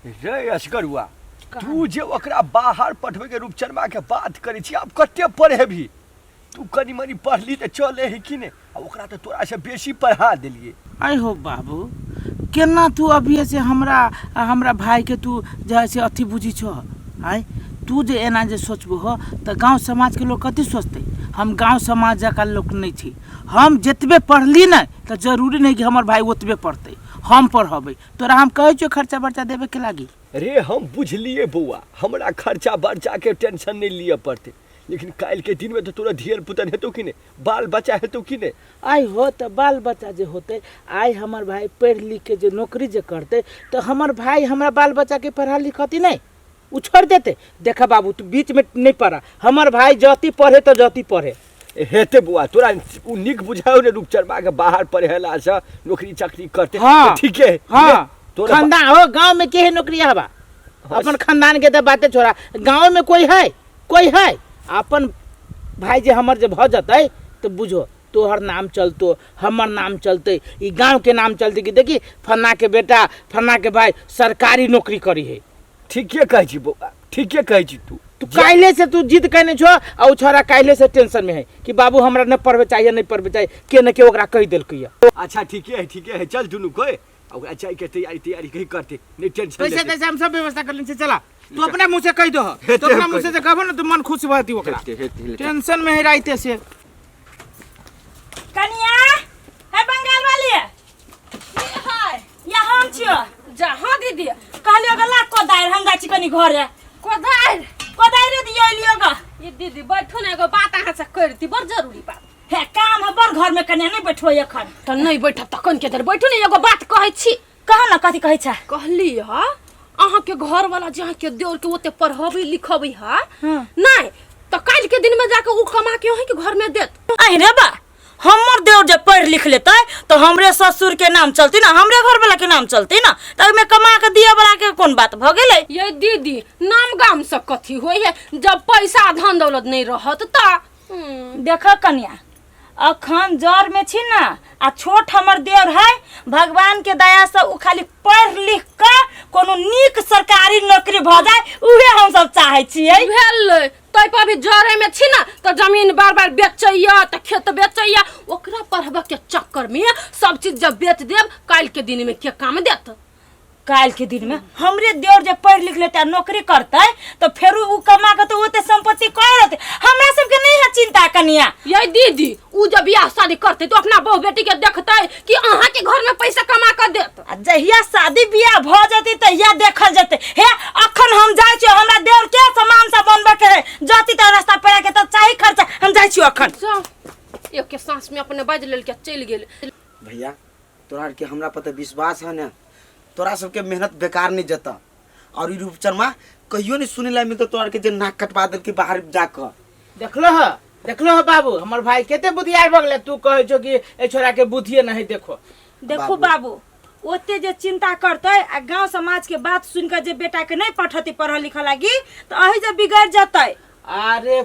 रे असगरुआ तू जे ओकरा बाहर पठवे के रूपचनमा के बात करे छी अब कते पढ़े भी तू कनी मनी पढ़ली त चले है कि ने ओकरा त तोरा से बेसी पढ़ा देलिए। आई हो बाबू केना तू अभी से हमरा भाई के तू जैसे अथी बुझी छो आई तू जे एना जे सोचबो हो त गांव समाज के लोग कथी सोचते। हम गांव समाज का लोग नहीं थी। हम जितबे पढ़ली न तो जरूरी नहीं कि हमर भाई ओतबे पढ़ते हम पढ़बे तोरा हम कहे छो खर्चा बर्चा देवे के लागी। अरे हम बुझलिए बउआ हमरा खर्चा बर्चा के टेंशन नहीं लिए पड़ते लेकिन काल के दिन में तो तोरा धियर पुतन हेतौ कि ने बाल बच्चा हेतौ कि ने। आई हो तो बाल बच्चा जे होते आई हमर भाई पढ़ लिख के जो नौकरी जे करते तो हमर भाई हमरा बाल बच्चा के पढ़ा लिखती नहीं उ छोड़ देते। देखा बाबू तू बीच में नहीं पढ़ा हमर भाई जति पढ़े तो जति पढ़े हेते बुआ तोरा उ निक बुझाओ ने रूपचरमा के बाहर पढ़ेला से नौकरी चाकरी करते। हाँ, ठीक है हाँ खानदान हो गांव में के है नौकरी हवा अपन खानदान के तो बातें छोड़ा गांव में कोई है अपन भाई जे हमर जे भ जतै तो बुझो तोहर नाम चलतो हमर नाम चलते ई गांव के नाम चलते कि देखी फन्ना के बेटा फन्ना के भाई सरकारी नौकरी करी है। ठीके कहै छी बउआ ठीके कहै छी तू काइले से तू जिद कहने छो और छोरा काइले से टेंशन में है कि बाबू हमरा न पढ़वे चाहिए नहीं पढ़वे चाहिए के न के ओकरा कह देलकै। अच्छा ठीके है चल दुनू कोई ओकरा चाय के तैयारी कहीं करते नहीं टेंशन पैसे तैसे हम सब व्यवस्था कर लेंगे चला तू अपना मुंह से कह दो तो अपना मुंह से कहबो ना तो मन खुश होती ओकरा टेंशन में है राइते से। कनिया है बंगाल वाली है हाय या हम छियो जा हां दीदी कहलियो गला कोदार हम जाची कनी घर है कोदार रे दियो लियोगा ये दीदी बैठो ना एगो बात अहाँ से करती बड़ जरूरी बात है काम है बड़ घर में कन्या नहीं बैठो एखन त नहीं बैठ त कन के देर बैठो ना एगो बात कहै छी कह ना कथि कहै छ कहली ह अहाँ के घर वाला जहाँ के देवर के ओते पढ़बी लिखबी ह नहीं त काल के दिन में जाके उ कमा के अहीं के घर में देत अहि रे बा हमर देवर जब पढ़ लिख लेते तो हमरे ससुर के नाम चलती ना हमरे घर वाला के नाम चलती ना तब में कमा के दिया वाला के कौन बात भ गेलै। ये दीदी नाम गाम से कथी होय है जब पैसा धन दौलत नहीं रहत त देख कन्या अखन जर में छी ना आ छोट हमर देवर है भगवान के दया से उ खाली पढ़ लिख के कोनो नीक सरकारी नौकरी भ जाए उहे हम सब चाहे छियै। भेल तै पर भी जरे में छी ना तो जमीन बार-बार बेचैया त खेत बेचैया ओकरा पढ़बा के चक्कर में सब चीज जब बेच देब काल के दिन में के काम देत। काल के दिन में हमरे देवर जब पढ़ लिख लेते नौकरी करते तो फिर उ कमा के तो ओते संपत्ति करत हमरा सब के नहीं है चिंता कनिया। ये दीदी उ जब बियाह शादी करते तो अपना बहू बेटी के देखते कि अहाँ के घर में पैसा कमा कर देत जहिया शादी बियाह भ जती तहिया देखल जते हे अखन हम जाय छी हमरा देवर के सामान सब बनबे के है जति त रास्ता पेड़ा के त चाही खर्चा हम जाय छी अखन एक के सांस में अपने बाज लेल के चल गेल। भैया तोरा के हमरा पर विश्वास है ना तोरा सबके मेहनत बेकार नहीं जता और ई रूपचरमा कहियो नहीं सुने ला मिलता तोरा के जे नाक कटवा देल के बाहर जाकर देखलो ह बाबू हमर भाई केते बुधियार भ गेले तू कहै छो कि ए छोरा के बुधिए नहीं देखो बाबू ओते जे चिंता करते आ गांव समाज के बात सुन के जे बेटा के नहीं पढ़ती पढ़ लिख लागी तो अही जे बिगड़ जतै। अरे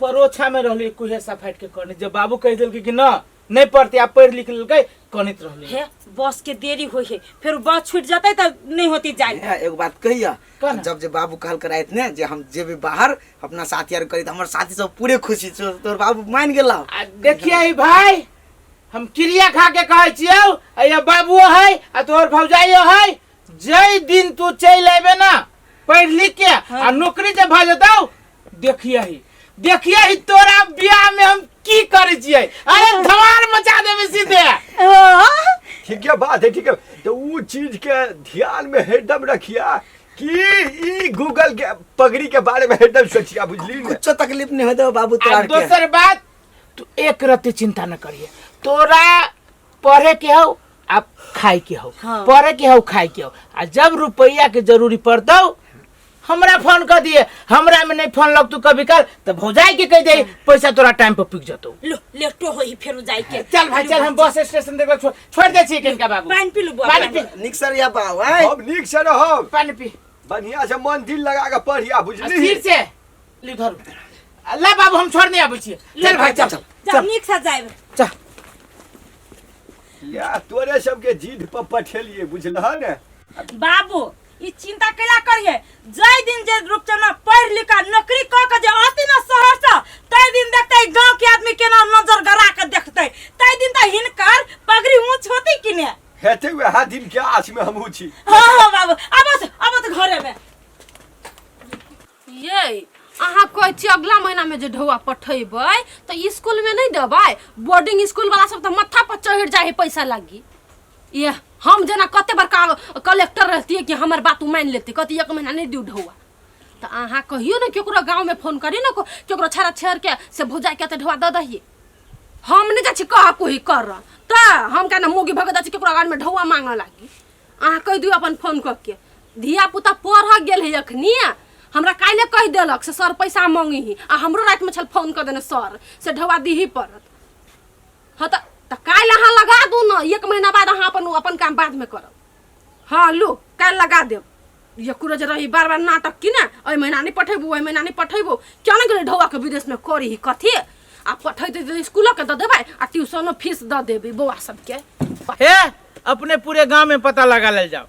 परोछा में रहली कुहे सफाइट के करने जब बाबू कह देल कि ना नहीं पढ़ती आप पढ़ लिख लेलकै कनित रहली हे बस के देरी होई है फिर बस छूट जाते त नहीं होती जाए। एक बात कहिया जब जे बाबू कहल कराइत ने जे हम जेबे बाहर अपना साथी यार करी हमर साथी सब पूरे खुशी छ तोर बाबू मान गेला। देखिए भाई हम क्रिया खा के कहै छियौ या बाबू है आ तोर भौजाइयो है जय दिन तू चल आबे ना पढ़ लिख के आ नौकरी जे भ जतौ देखिए ही तोरा बियाह में हम की करे छियै अरे धमार मचा देबे सीधे। ठीक है बात है ठीक है तो वो चीज के ध्यान में हरदम रखिया कि ई गूगल के पगड़ी के बारे में हरदम सोचिया बुझली ने कुछ तकलीफ नहीं होता बाबू तोरा के। दूसर बात तू एक रत्ती चिंता न करिए तोरा पढ़े के हो आप खाए के हो पढ़े के हो खाए के हो आ जब रुपया के जरूरी पड़तौ हमरा फोन कर दिए हमरा में नहीं फोन लग तू कभी कर तो भौजाई के कह दे पैसा तोरा टाइम पर पिक जतो लो लेटो होई फिर जाई के चल भाई चल हम बस स्टेशन देख छोड़ दे छी किनका बाबू पानी पी लो पानी पी निक सर या बाऊ है अब निक से रहो पानी पी बढ़िया से मन दिल लगा के पढ़िया बुझली फिर से ले धर अल्लाह बाबू हम छोड़ नहीं आबै छी चल भाई चल जा निक से जाए चल या तोरे सब के जिद पर पठेलिए बुझलह ने बाबू ई चिंता कैला करिए जय दिन जे रूपचंद पढ़ लिख के नौकरी क के जे आती ना शहर से तय दिन देखते गांव के आदमी केना नजर गड़ा के देखते तय दिन त हिनकर पगड़ी ऊंच होती कि ने हेते हुए हा दिन के आस में हमहू छी। हां बाबू अब तो घरे में ये अहाँ कहै छी अगला महीना में जे ढौआ पठेबै तो स्कूल में नहीं देबै बोर्डिंग स्कूल वाला सब तो मत्था पर चढ़ जाए पैसा लागी। ये हम जना कते बड़का कलेक्टर रहती है कि हमर बात मान लेते कति एक महीना नहीं दिउ ढौआ तो अहाँ कहियो ना केकरो गांव में फोन करी ना केकरो छाड़ा छेड़ के से भौजाई के ढौआ द दहिए हम नहीं जा छी कह कोई कर त हम कहना मोगी भगत छी केकरो गांव में ढौआ मांगे लागी। अहाँ कह दियो अपन फोन क के धिया पुता पढ़ गेल है अखनी हमरा काले कह देलक से सर पैसा मांगी ही आ हमरो रात में छल फोन कर देने सर से ढौआ दीही पड़त। हाँ तो काल अहाँ लगा दू ना एक महीना बाद अहाँ अपन काम बाद में करब। हाँ लो काल लगा देब ये कुरो जे रही बार बार नाटक की ना एहि महीना नहीं पठेबू एहि महीना नहीं पठेबू क्या नहीं करे ढौआ के विदेश में करी ही कथी आ पठेते तो स्कूल के द देबै आ ट्यूशनो फीस द देबै बौआ सबके। हे अपने पूरे गांव में पता लगा ले जाओ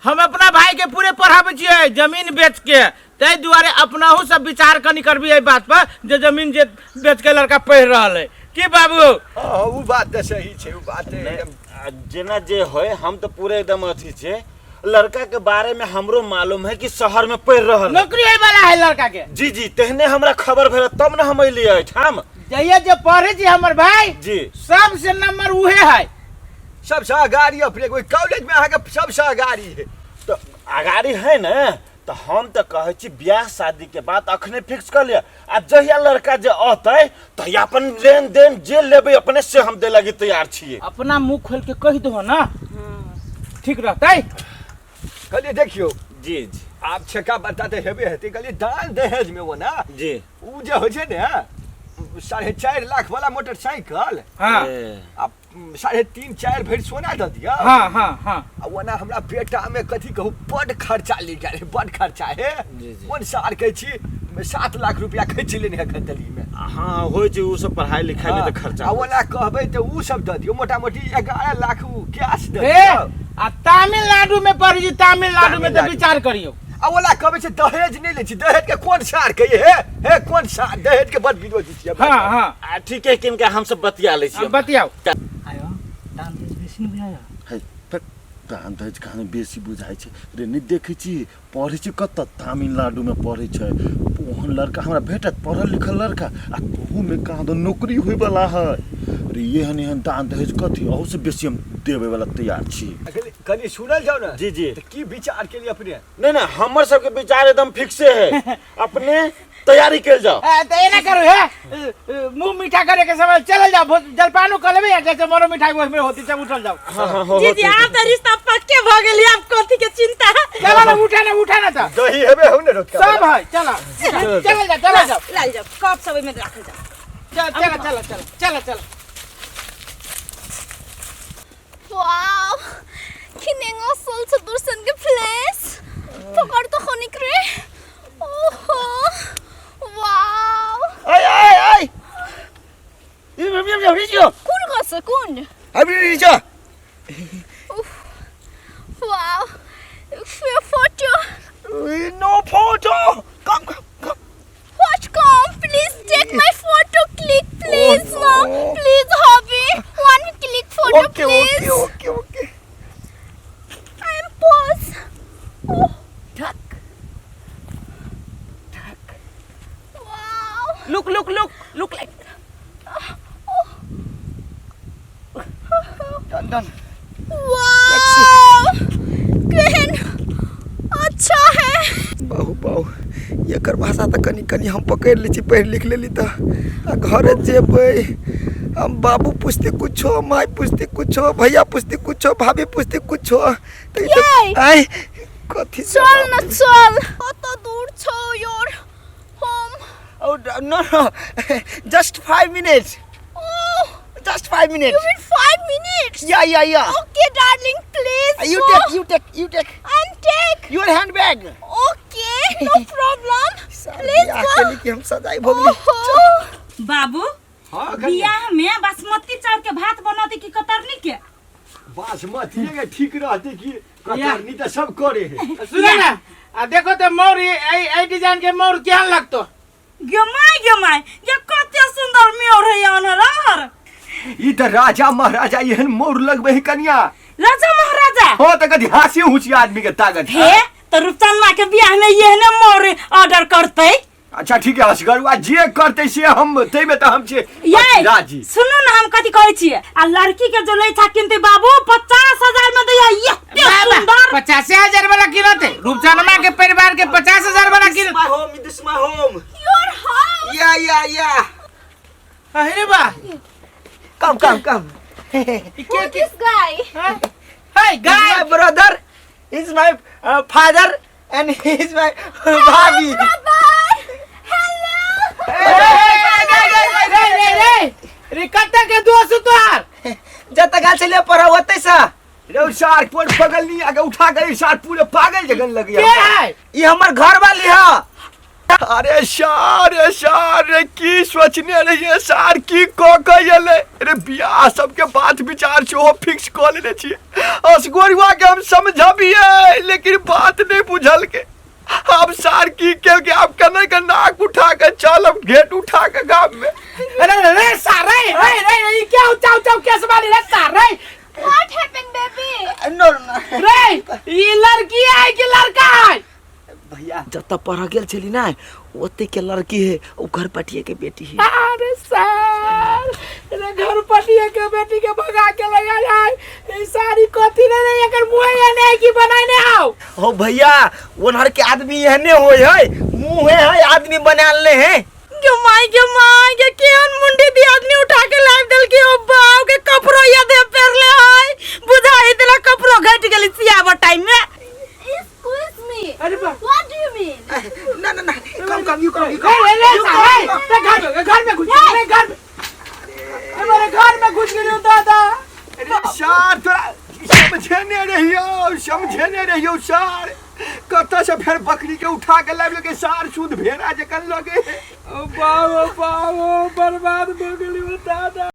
हम अपना भाई के पूरे पढ़ाबे छियै जमीन बेच के तै दुआरे अपनाहू सब विचार कनी करबी एहि बात पर जे जमीन जे बेच के लड़का पढ़ रहल है की बाबू। हां उ बात त सही छै उ बात एकदम जेना जे होय हम तो पूरे एकदम अथी छे लड़का के बारे में हमरो मालूम है कि शहर में पढ़ रहल नौकरी है वाला है लड़का के। जी जी तेहने हमरा खबर भेल तब न हम अइलिए हम जइया जे पढ़े छी हमर भाई जी सबसे नंबर उहे है सबसे आगाड़ी अपने कोई कॉलेज में आके सबसे आगाड़ी है तो आगाड़ी है ना तो हम तो कहे छी ब्याह शादी के बाद अखने फिक्स कर लिया आ जहिया लड़का जे अतै तो अपन लेन देन जे लेबे अपने से हम दे लगी तैयार छिए। अपना मुंह खोल के कह दो ना ठीक रहतै। कहलिए देखियो जी जी आप छक्का बताते हेबे हेते कहलिए दान दहेज में वो ना जी उ जे हो छै ने 4.5 लाख वाला मोटरसाइकिल हाँ अब 3.5-4 भर सोना द दिया। हाँ हाँ हाँ वना हमरा बेटा में कथी कहू बड खर्चा ले गए बड खर्चा है कोन साल कहै छी 7 लाख रुपया खर्च लेने है खतली में। हाँ हो जे उ सब पढ़ाई लिखाई में तो खर्चा वना कहबै तो उ सब द दियो मोटा मोटी 11 लाख उ कैश द हे आ तमिलनाडु में पढ़ी छी तमिलनाडु में तो विचार करियो ओला कहबै छै दहेज नहीं ले छी दहेज के कोन सार कहिए हे कोन सार दहेज के बड विरोधी छियै। हाँ हाँ ठीक है किनका हम सब बतिया ले छी बतियाओ आयो दान दहेज बेसी नहीं बुझाया है दान दहेज कहानी बेसी बुझाइ छै रे नहीं देखै छी पढ़ै छी कत तमिलनाडु में पढ़ै छै ओहन लड़का हमरा भेटत पढ़ल लिखल लड़का आ ओहू में कहाँ दो नौकरी होय वाला है रे एहन एहन दान दहेज कथी अहू से बेसी हम देवे वाला तैयार छी। कनी सुनल जाओ ना जी जी तो की विचार के लिए अपने नहीं ना हमर सबके विचार एकदम फिक्से है अपने तैयारी कर जाओ तो ये ना करो है मुंह मीठा करे के समय चल जाओ जलपानो कर लेबे जैसे मोरो मिठाई वो में होती सब उठल जाओ। हाँ जी जी आप तो रिश्ता पक्के भ गेली आप कथी के चिंता चला ना उठा ना तो दही हेबे हो ने रोट सब है चला चल जाओ लाई जाओ कप सब में रख जाओ चला Wow, kiningo sol sa dursan ke place. Pakar to khonik re. Oho. Wow. ai im rijo Kun gasa kun. abi rijo Wow. Your photo. no photo come What come? Please take my photo. Click, please, no. Please, hobby. One click photo, please. okay I am pose. Oh. Duck. Wow. Look like done Wow. केहन अच्छा है। बहु एकर भाषा त कनी हम पकड़ ली छी पढ़ लिख लेली त घरे जेबै हम बाबू पूछते कुछो माई पूछते कुछो भैया पूछते कुछो भाभी पूछते कुछो आई कथी चल न चल कत दूर छ your home oh no just 5 minutes oh just 5 minutes you mean 5 minutes yeah okay darling please you take and take your handbag okay no problem please go के हम सजाई भोगली बाबू हां बियाह में बासमती चावल के भात बनती की कतरनी के बासमती के ठीक रहते कि कतरनी तो सब करे है। सुन ना आ देखो तो मोर ए डिजाइन के मोर केहन लगतो गमाई ये कते सुंदर मोर है अनहर ई त राजा महाराजा एहन मोर लगबे है कनिया। राजा महाराजा हो त कदी हासी हुची आदमी के ताकत हे तो रूपचंद के बियाह में ये मोर ऑर्डर करते। अच्छा ठीक है असगरुआ जे करते से हम तै में त हम छे राजी। सुनो ना हम कथि कहै छियै आ लड़की के जो लै था किनते बाबू 50,000 में दैया एते सुंदर 50,000 वाला किनते रूपचंदमा के परिवार के 50,000 वाला किन home this my home your house या अरे बा कम Who's this guy? Hey guy my brother is my father and he is my bhabhi रे कत्ता के दोस्त तोहार जत गाल चले पर होते सा रे सार पर पगल नहीं आगे उठा गई सार पूरे पागल जगन लग के गया। है ये हमर घर वाली है। अरे सार रे की सोचने रहिए सार की को कहले रे बियाह सबके बात विचार से हो फिक्स कर लेने छी। असगोरवा के हम समझबिए लेकिन बात नहीं बुझल के। अब सार की के आप कने के नाक उठा के चलब गेट उठा के गांव में। रे सारे रे क्या उचाउ केस वाली रे सारे What happened, baby? No रे ये लड़की है कि लड़का है भैया जत पढ़ गेल छली ना ओते के लड़की है ओ घर पटिए के बेटी है। अरे सर रे घर पटिए के बेटी के भगा के लगा जाए ई सारी कथी रे एकर मुंह या नहीं की बनाने आओ हो भैया ओनहर के आदमी एहने होय है मुंह है आदमी बनाले है। गमाई के केहन मुंडी दी आदमी उठा के लाग देल के ओ बाव के कपड़ो या दे पेरले है बुझाई देला कपड़ो घट गेली सियावा टाइम में। Excuse me. अरे बा What do you mean? ना कम यू रे सारे घर में घुस मेरे घर में मेरे घर में घुस गई दादा। अरे सार तोरा समझे नहीं रहियो सार कत से फिर बकरी के उठा के लाब के सार शुद्ध भेड़ा जकन लगे। बाबा बर्बाद हो गेली दादा।